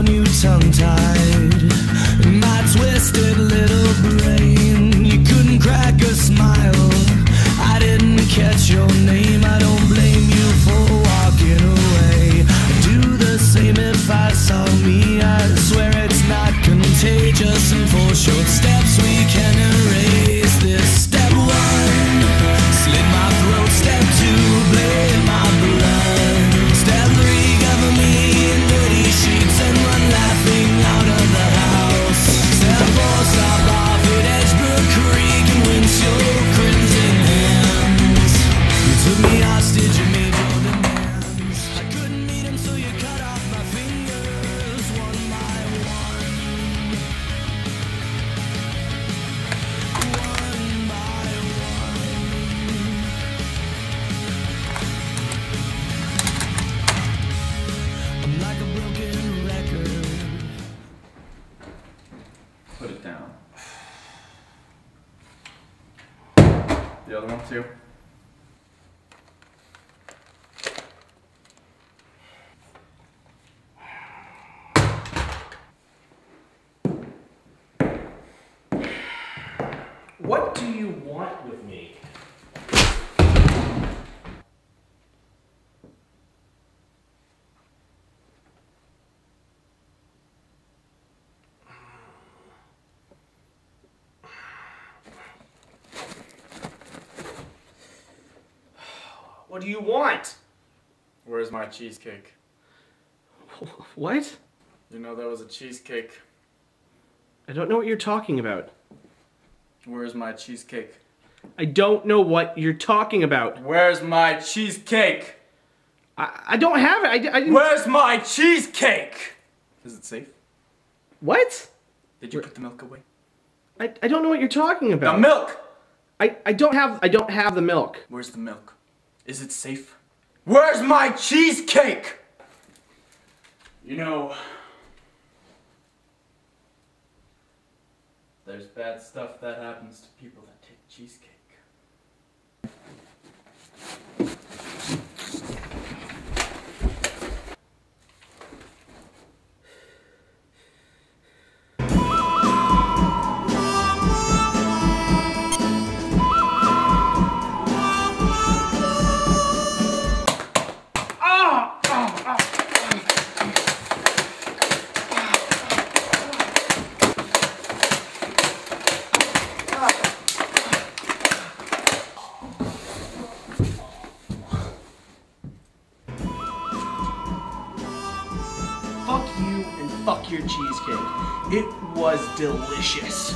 on you tongue-tied. In my twisted little brain, you couldn't crack a smile. I didn't catch your name, I don't blame you for walking away. I'd do the same if I saw me. I swear it's not contagious, and for short steps we can erase this. Step one, slit my throat. Step two, blade my blood. Step three, cover me in dirty sheets and run laughing out of the house. Step four, stop off at Edgebrook Creek and wince your crimson hands. You took me hostage, you made your demands. I couldn't meet him, so you cut off my fingers one by one. One by one. I'm like a broken record. Put it down. The other one too. What do you want with me? What do you want? Where's my cheesecake? What? You know there was a cheesecake. I don't know what you're talking about. Where's my cheesecake? I don't know what you're talking about. Where's my cheesecake? I don't have it. I didn't... Where's my cheesecake? Is it safe? What? Did you put the milk away? I don't know what you're talking about. The milk! I don't have the milk. Where's the milk? Is it safe? Where's my cheesecake? You know, there's bad stuff that happens to people that take cheesecake. Fuck you and fuck your cheesecake. It was delicious.